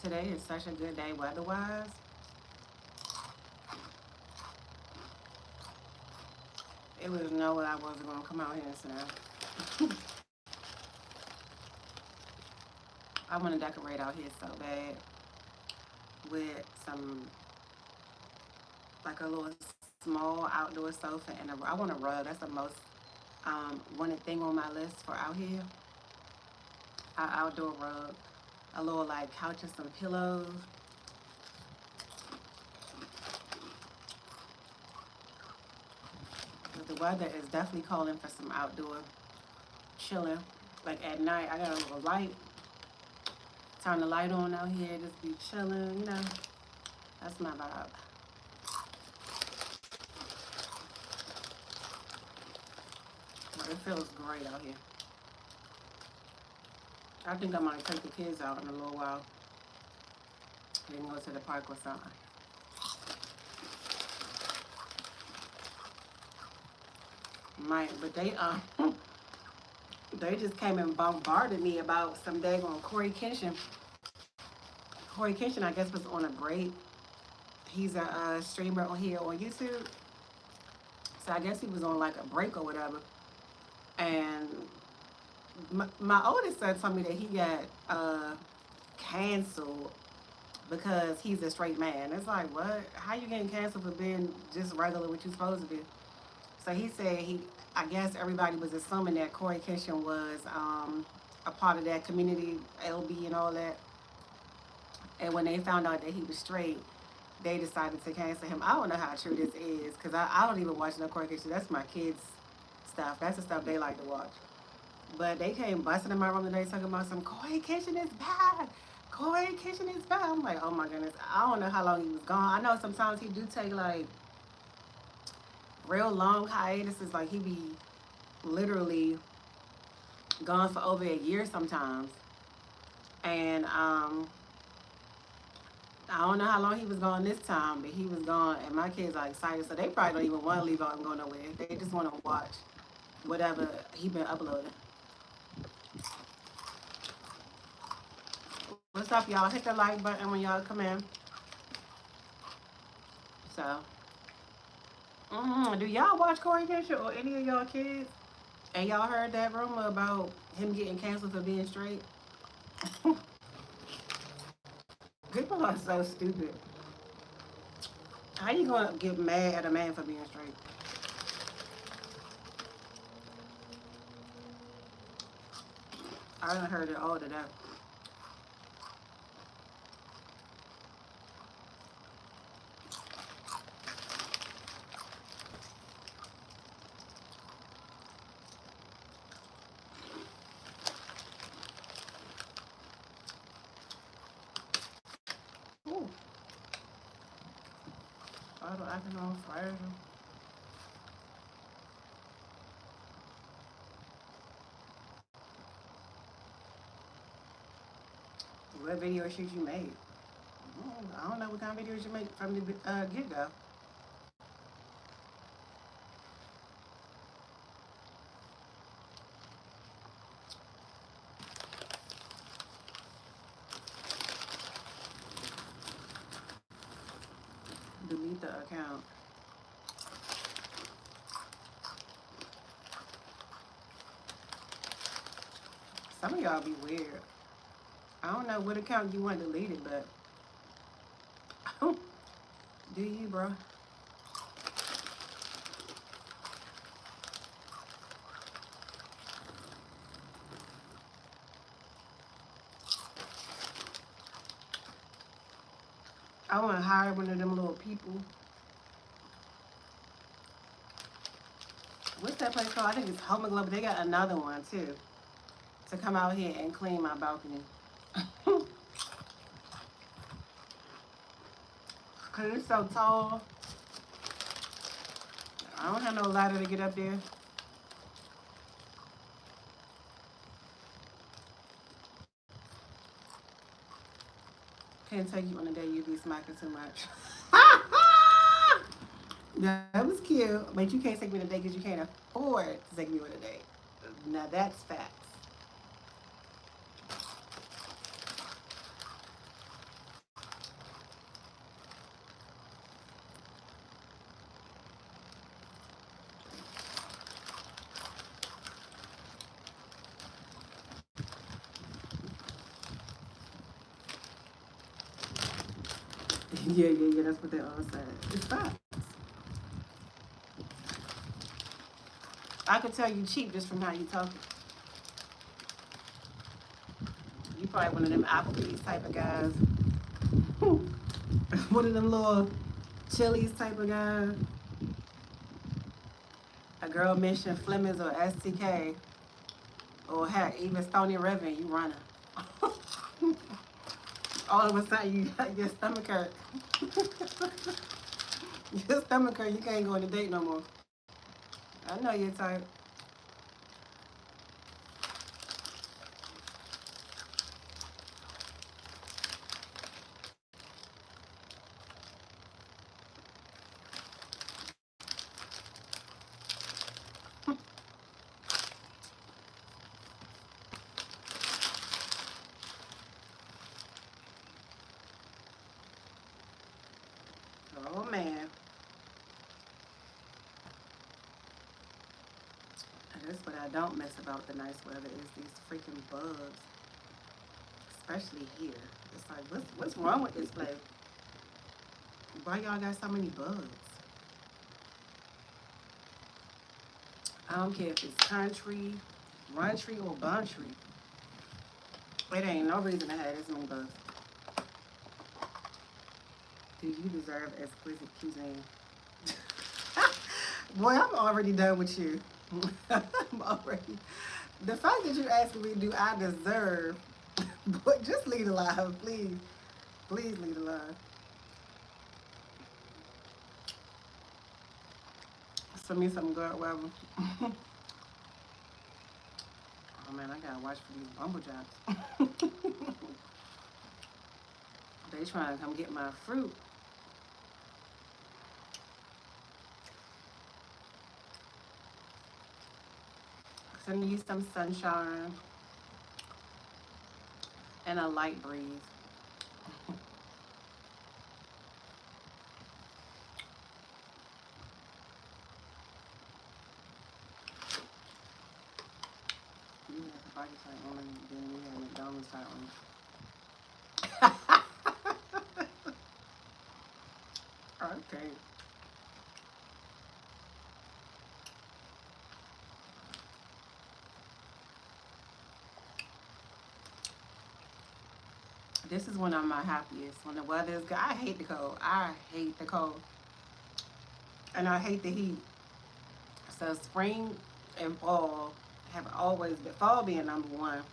Today is such a good day weather-wise. It was no way I wasn't gonna come out here and sit down. I want to decorate out here so bad with some, like a little small outdoor sofa and I want a rug. That's the most wanted thing on my list for out here. An outdoor rug, a little like couch and some pillows. But the weather is definitely calling for some outdoor chilling. Like at night, I got a little light. Turn the light on out here, just be chilling, you know. That's my vibe. But it feels great out here. I think I might take the kids out in a little while. They can go to the park or something. Might, but they just came and bombarded me about some daggone Corey Kenshin. Corey Kenshin, I guess, was on a break. He's a streamer on here on YouTube. So I guess he was on like a break or whatever. And my oldest son told me that he got canceled because he's a straight man. It's like, what? How you getting canceled for being just regular what you supposed to be? So he said I guess everybody was assuming that Corey Kenshin was a part of that community, LB and all that. And when they found out that he was straight, they decided to cancel him. I don't know how true this is because I don't even watch no Corey Kenshin. That's my kids' stuff. That's the stuff they like to watch. But they came busting in my room today talking about some Corey Kenshin is bad. Corey Kenshin is bad. I'm like, oh my goodness. I don't know how long he was gone. I know sometimes he do take like real long hiatuses. Like he be literally gone for over a year sometimes. And I don't know how long he was gone this time, but he was gone, and my kids are excited, so they probably don't even want to leave out and go nowhere. They just want to watch whatever he been uploading. What's up, y'all? Hit the like button when y'all come in. So, do y'all watch Corey Kenshin or any of y'all kids? And y'all heard that rumor about him getting canceled for being straight? People are so stupid. How you gonna get mad at a man for being straight? I done heard it all today. Ooh. Bottle acting all fragile. What video shoot you made? I don't know what kind of videos you make from the get-go. Delete the account. Some of y'all be weird. I don't know what account you want deleted, but do you, bro? I want to hire one of them little people. What's that place called? I think it's Home and Glow, but they got another one too. To come out here and clean my balcony. Cause it's so tall. I don't have no ladder to get up there. Can't take you on a day you be smacking too much. That was cute, but you can't take me on a date because you can't afford to take me on a date. Now that's facts. Yeah. That's what they all said. It's facts. I could tell you cheap just from how you talking. You probably one of them Applebee's type of guys. One of them little Chili's type of guys. A girl mentioned Fleming's or STK or heck, even Stony River, you running. All of a sudden, you your stomach hurt. Your stomach hurt. You can't go on a date no more. I know you're tired. Oh man, that's what I don't miss about the nice weather is these freaking bugs, especially here. It's like, what's wrong with this place? Why y'all got so many bugs? I don't care if it's country, country or buntry. It ain't no reason to have this many bugs. Do you deserve exquisite cuisine? Boy, I'm already done with you. I'm already. The fact that you asking me, do I deserve? But just leave it alive, please. Please leave it alive. Send me some good weather. Oh man, I gotta watch for these bumblejacks. They trying to come get my fruit. Sending you some sunshine and a light breeze. You have the body type on, then you have McDonald's type on. Okay. This is when I'm my happiest. When the weather is good. I hate the cold. I hate the cold. And I hate the heat. So spring and fall have always been, fall being number one.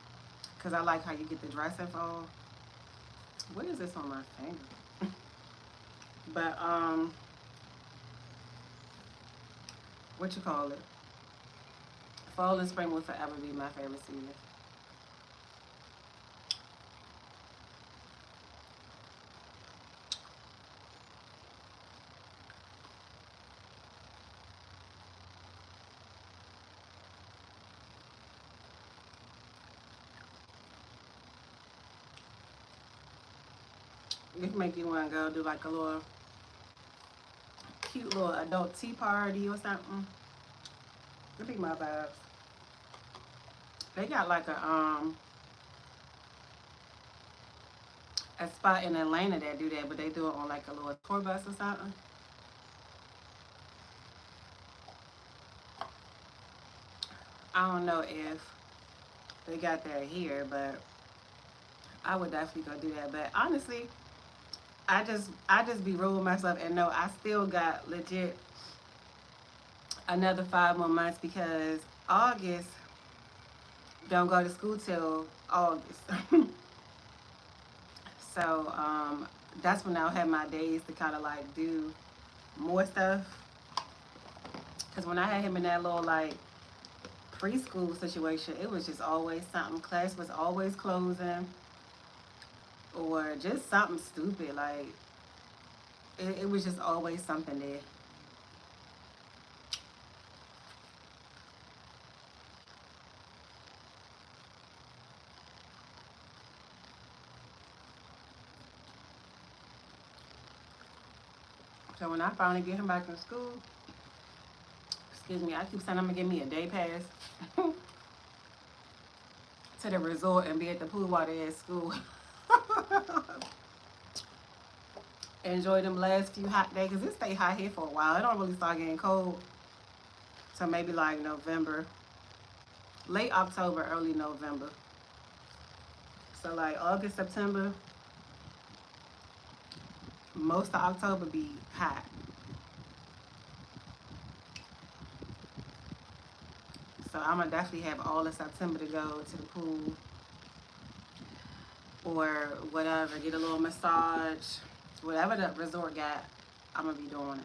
Because I like how you get the dress in fall. What is this on my finger? But, what you call it? Fall and spring will forever be my favorite season. It make you want to go do like a little cute little adult tea party or something. It be my vibes. They got like a spot in Atlanta that do that, but they do it on like a little tour bus or something. I don't know if they got that here, but I would definitely go do that. But honestly, I just be ruling myself and know I still got legit another 5 more months because August don't go to school till August. So that's when I'll have my days to kind of like do more stuff. Because when I had him in that little like preschool situation, it was just always something. Class was always closing or just something stupid. Like it was just always something there. So when I finally get him back in school, excuse me, I keep saying I'm gonna give me a day pass to the resort and be at the pool while they're at school. enjoy them last few hot days because it stay hot here for a while. It don't really start getting cold till maybe like November, late October, early November. So like August, September, most of October be hot. So I'm gonna definitely have all of September to go to the pool or whatever, get a little massage, whatever the resort got, I'm gonna be doing it.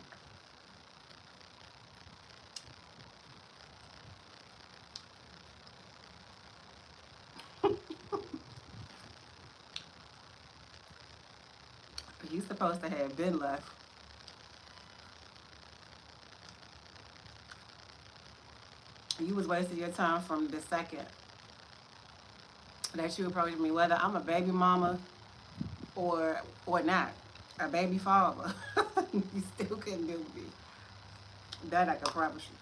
You supposed to have been left. You was wasting your time from the second that you approached me, whether I'm a baby mama or not, a baby father. You still couldn't do me. That I can promise you.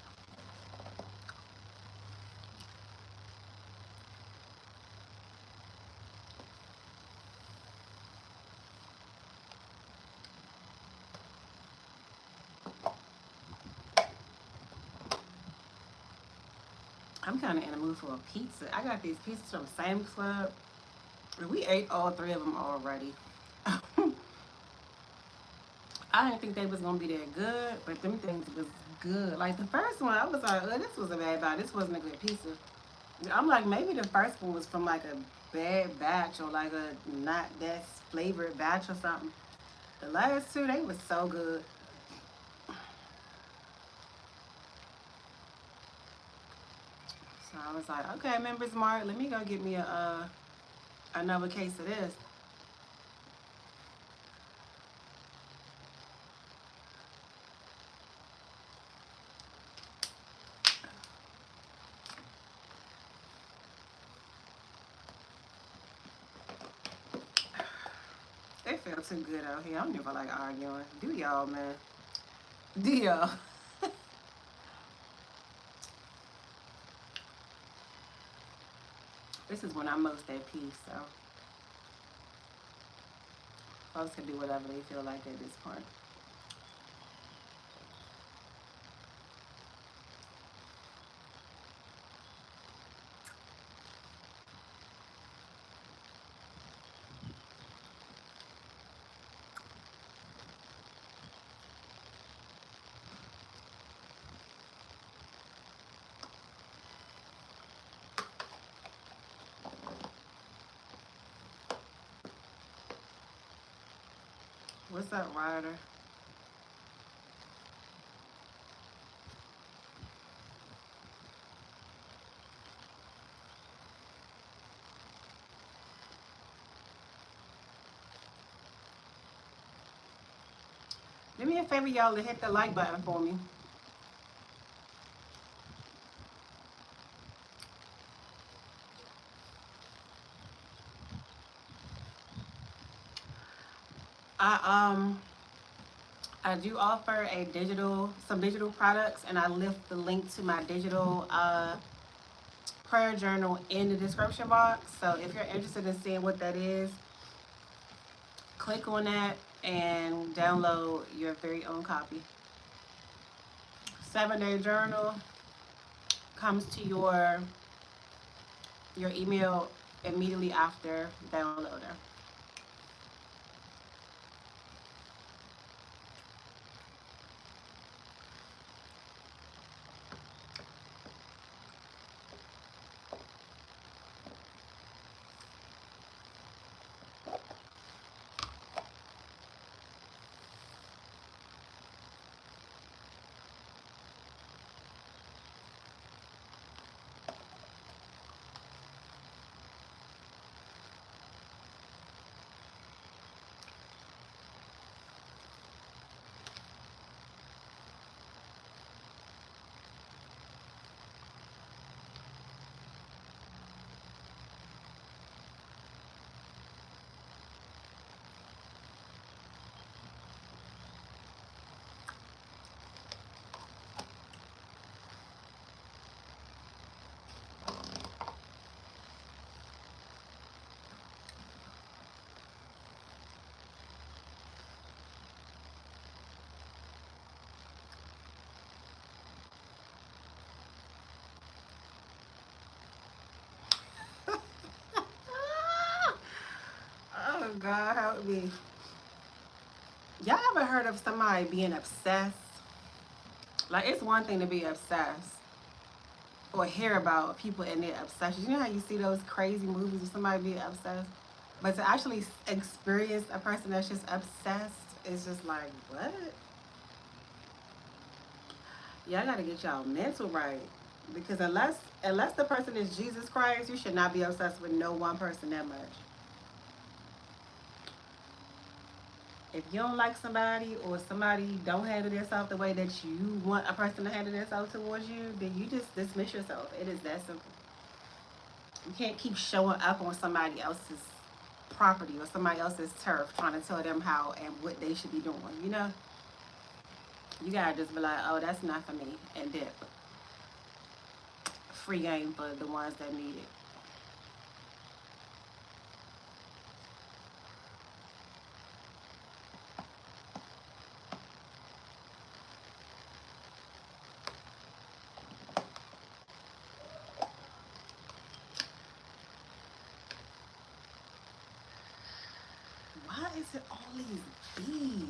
I'm kind of in the mood for a pizza. I got these pizzas from Sam's Club. We ate all three of them already. I didn't think they was gonna be that good, but them things was good. Like the first one, I was like, oh, this was a bad buy. This wasn't a good pizza. I'm like, maybe the first one was from like a bad batch or like a not that flavored batch or something. The last two, they was so good. So I was like, okay, Members Mark, let me go get me a another case of this. They feel too good out here. I'm never like arguing. Do y'all, man? Do y'all? This is when I'm most at peace, so folks can do whatever they feel like at this point. What's up, Ryder? Do me a favor, y'all, to hit the like button for me. I I do offer some digital products, and I left the link to my digital prayer journal in the description box. So if you're interested in seeing what that is, click on that and download your very own copy. 7-day journal comes to your email immediately after downloading. God help me. Y'all ever heard of somebody being obsessed? Like, it's one thing to be obsessed or hear about people and their obsessions. You know how you see those crazy movies of somebody being obsessed? But to actually experience a person that's just obsessed is just like, what? Y'all gotta get y'all mental right. Because unless the person is Jesus Christ, you should not be obsessed with no one person that much. If you don't like somebody or somebody don't handle themselves the way that you want a person to handle themselves towards you, then you just dismiss yourself. It is that simple. You can't keep showing up on somebody else's property or somebody else's turf trying to tell them how and what they should be doing, you know? You gotta just be like, oh, that's not for me, and dip. Free game for the ones that need it. Why is it all these bees?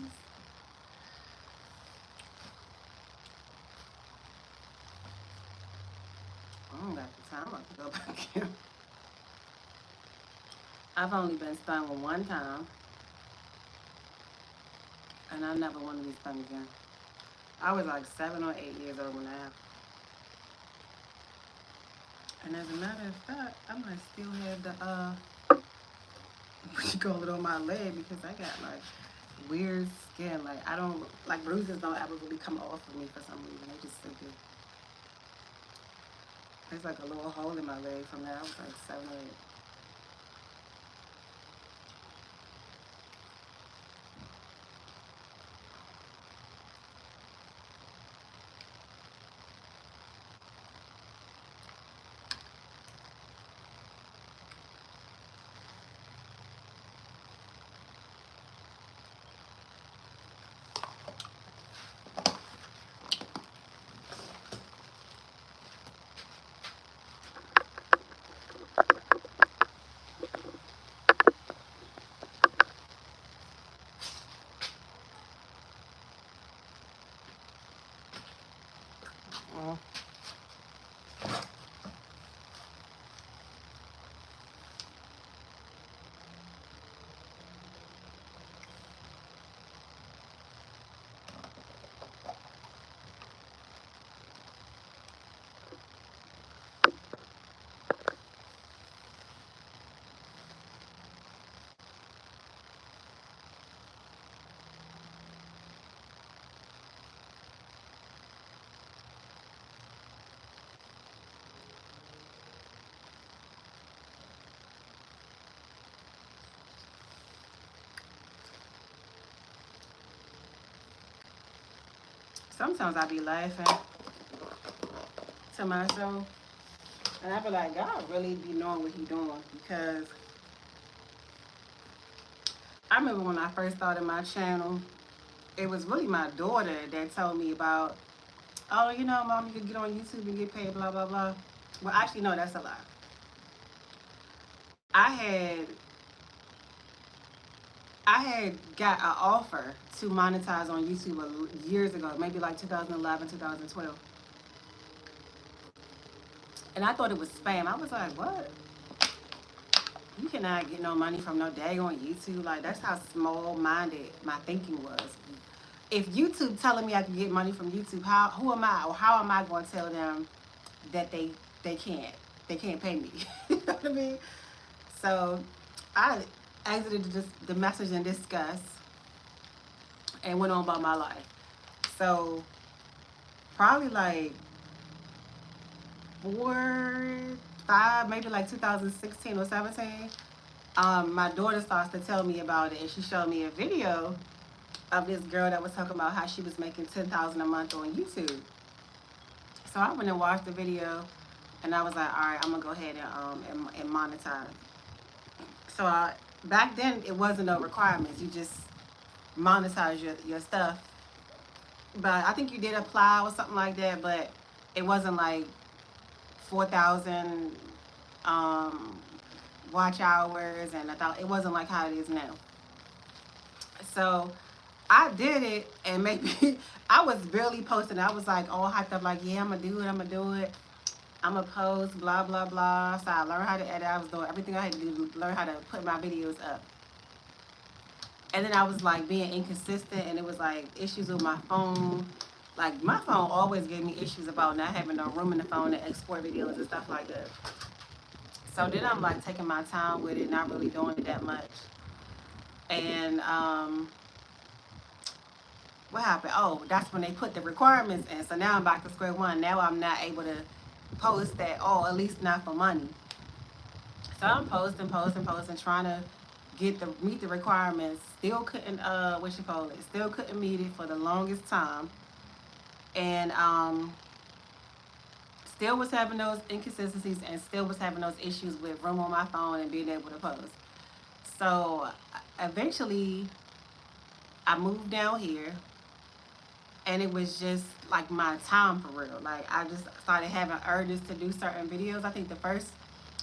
I don't got the time to go back in. I've only been stung one time, and I never want to be stung again. I was like 7 or 8 years old when that happened. And as a matter of fact, I might still have the what you call it on my leg because I got like weird skin. Like I don't like bruises don't ever really come off of me for some reason. They just sit there. There's like a little hole in my leg from that. I was like 7 or 8. Oh. Sometimes I be laughing to myself, and I be like, God really be knowing what he doing because I remember when I first started my channel, it was really my daughter that told me about, oh, you know, mom, you could get on YouTube and get paid, blah, blah, blah. Well, actually, no, that's a lie. I had I had got an offer to monetize on YouTube years ago, maybe like 2011, 2012. And I thought it was spam. I was like, what? You cannot get no money from no dag on YouTube. Like, that's how small-minded my thinking was. If YouTube telling me I can get money from YouTube, who am I, or how am I going to tell them that they can't pay me? You know what I mean? So I exited the message in disgust and went on about my life. So probably like 4, 5, maybe like 2016 or 17, my daughter starts to tell me about it, and she showed me a video of this girl that was talking about how she was making $10,000 a month on YouTube. So I went and watched the video, and I was like, all right, I'm gonna go ahead and monetize. So back then it wasn't no requirements. You just monetize your stuff. But I think you did apply or something like that, but it wasn't like 4,000 watch hours, and I thought it wasn't like how it is now. So I did it, and maybe I was barely posting. I was like all hyped up, like, yeah, I'm gonna do it, I'm gonna do it, I'm gonna post, blah blah blah. So I learned how to edit. I was doing everything I had to do to learn how to put my videos up. And then I was like being inconsistent, and it was like issues with my phone. Like my phone always gave me issues about not having no room in the phone to export videos and stuff like that. So then I'm like taking my time with it, not really doing it that much. And what happened? Oh, that's when they put the requirements in. So now I'm back to square one. Now I'm not able to post that. Oh, at least not for money. So I'm posting, trying to meet the requirements. Still couldn't Still couldn't meet it for the longest time. And still was having those inconsistencies, and still was having those issues with room on my phone and being able to post. So eventually I moved down here, and it was just like my time for real. Like I just started having urges to do certain videos. I think the first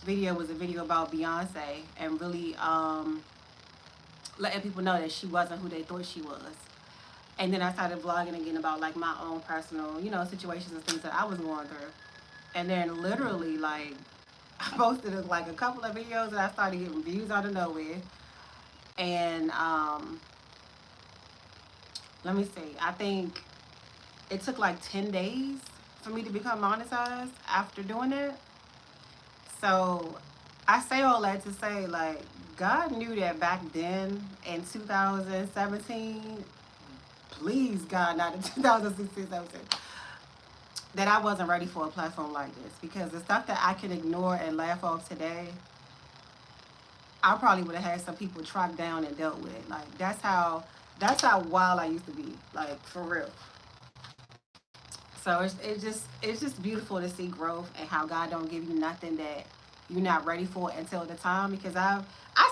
video was a video about Beyonce, and really letting people know that she wasn't who they thought she was. And then I started vlogging again about like my own personal, situations and things that I was going through. And then literally like I posted like a couple of videos, and I started getting views out of nowhere. And let me see, I think it took like 10 days for me to become monetized after doing it. So I say all that to say, like, God knew that back then in 2017, please God, not in 2016, 17, that I wasn't ready for a platform like this. Because the stuff that I can ignore and laugh off today, I probably would have had some people tracked down and dealt with. Like, that's how wild I used to be, like, for real. So it's just beautiful to see growth, and how God don't give you nothing that you're not ready for until the time. Because I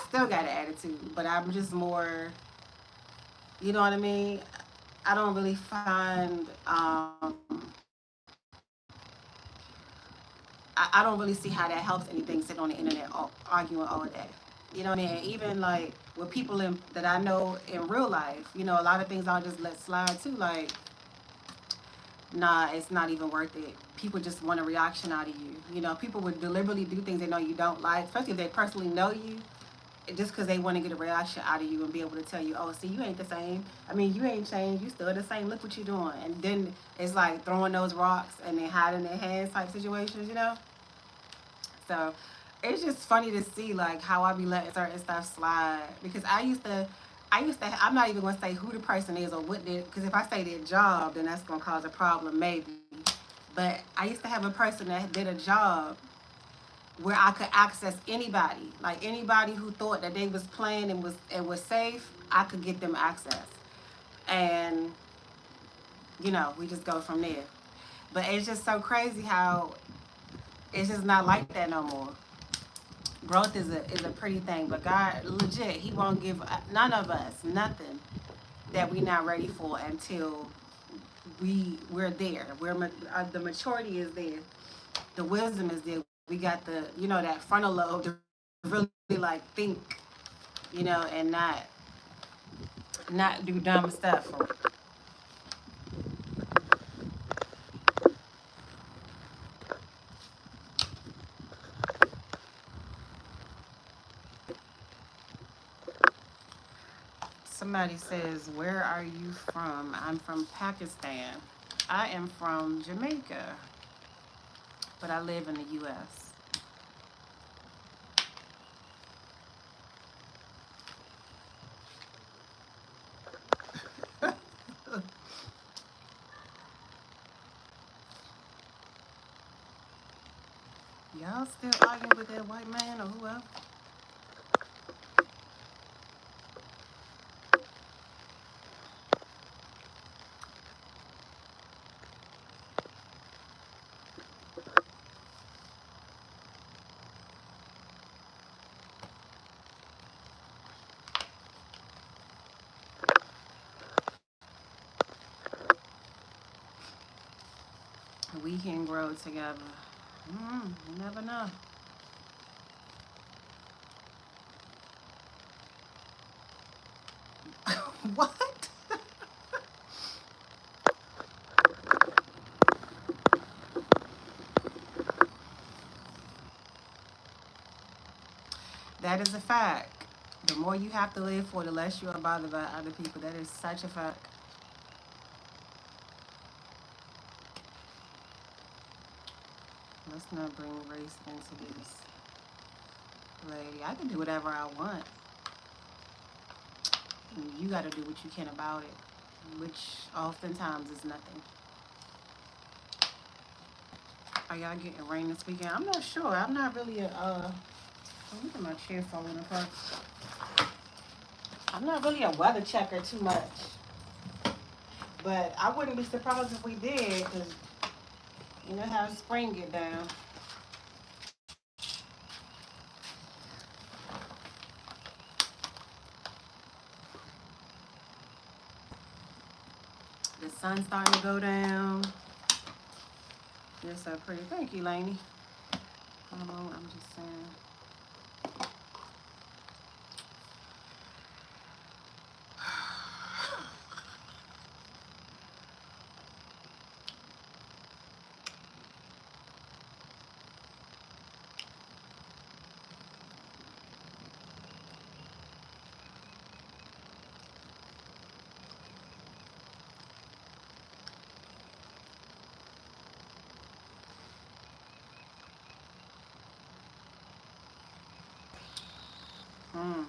still got an attitude, but I'm just more, you know what I mean. I don't really find I don't really see how that helps anything sitting on the internet arguing all day. You know what I mean? Even like with people that I know in real life, a lot of things I'll just let slide too. Like, nah, it's not even worth it. People just want a reaction out of you. People would deliberately do things they know you don't like, especially if they personally know you, just because they want to get a reaction out of you and be able to tell you, oh, see, you ain't the same. I mean, you ain't changed. You still the same. Look what you're doing. And then it's like throwing those rocks and then hiding their hands type situations. So it's just funny to see like how I be letting certain stuff slide, because I'm not even gonna say who the person is or what did, because if I say their job, then that's gonna cause a problem maybe. But I used to have a person that did a job where I could access anybody, like anybody who thought that they was playing and was safe, I could get them access, and we just go from there. But it's just so crazy how it's just not like that no more. Growth is a pretty thing, but God, legit, He won't give none of us nothing that we not ready for until we're there. The maturity is there, the wisdom is there. We got the that frontal lobe to really like think, and not do dumb stuff. Somebody says, "Where are you from?" I'm from Pakistan. I am from Jamaica, but I live in the U.S. Y'all still arguing with that white man or whoever? We can grow together. You never know. What? That is a fact. The more you have to live for, the less you are bothered by other people. That is such a fact. Let's not bring race into this, lady. I can do whatever I want. And you got to do what you can about it, which oftentimes is nothing. Are y'all getting rain this weekend? I'm not sure. I'm not really a, look at my chair falling apart. I'm not really a weather checker too much. But I wouldn't be surprised if we did, because you know how spring get down. The sun's starting to go down. You're so pretty. Thank you, Lainey. I'm just saying. Hmm.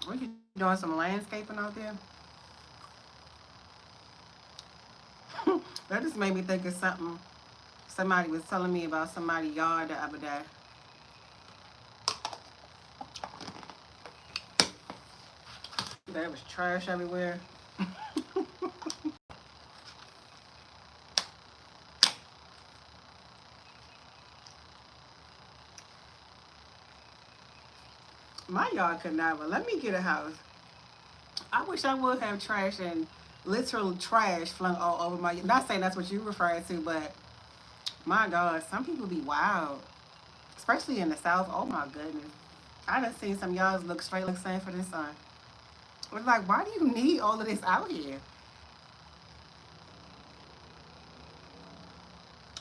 What you doing? Some landscaping out there? That just made me think of something somebody was telling me about somebody's yard the other day. There was trash everywhere. My yard could never. Let me get a house. I wish I would have trash and literal trash flung all over my. Not saying that's what you referring to, but my God, some people be wild, especially in the South. Oh my goodness, I done seen some yards look straight like Sanford and Son. It's like, why do you need all of this out here?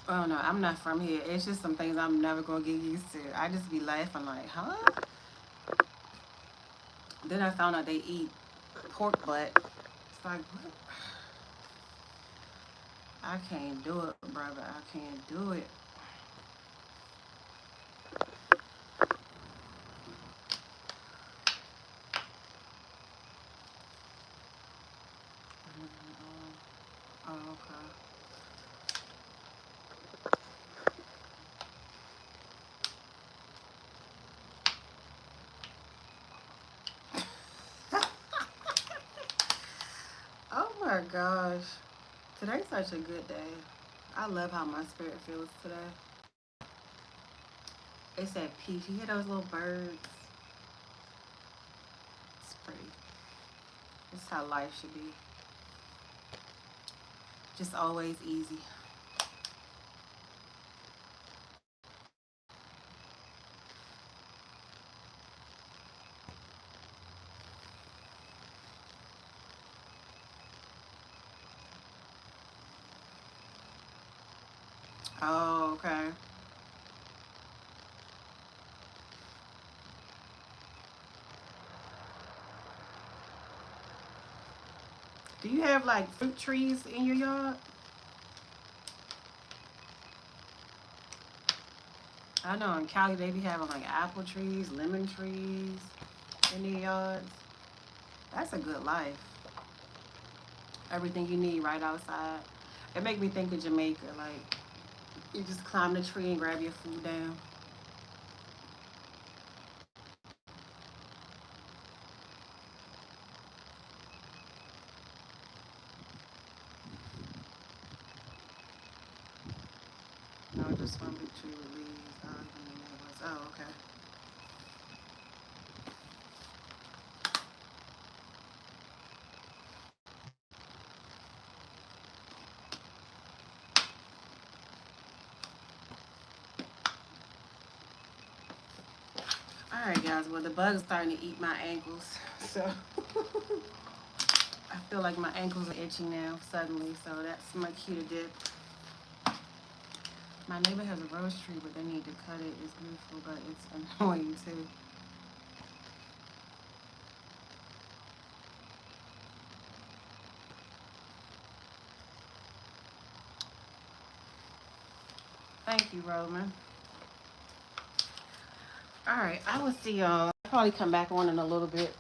Oh no, I'm not from here. It's just some things I'm never gonna get used to. I just be laughing like, huh? Then I found out they eat pork butt. It's like, what? I can't do it, brother. I can't do it. Oh, okay. Oh my gosh. Today's such a good day. I love how my spirit feels today. It's at peace. You hear those little birds? It's pretty. This is how life should be. Just always easy. Oh, okay. Do you have like fruit trees in your yard? I know in Cali they be having like apple trees, lemon trees in their yards. That's a good life. Everything you need right outside. It make me think of Jamaica. Like you just climb the tree and grab your food down. No, just one big tree with leaves. I don't even know what it was. Oh, okay. Alright guys, well the bug is starting to eat my ankles. So I feel like my ankles are itchy now suddenly, so that's my cue to dip. My neighbor has a rose tree, but they need to cut it. It's beautiful, but it's annoying too. Thank you, Roman. Alright, I will see y'all. I'll probably come back on in a little bit.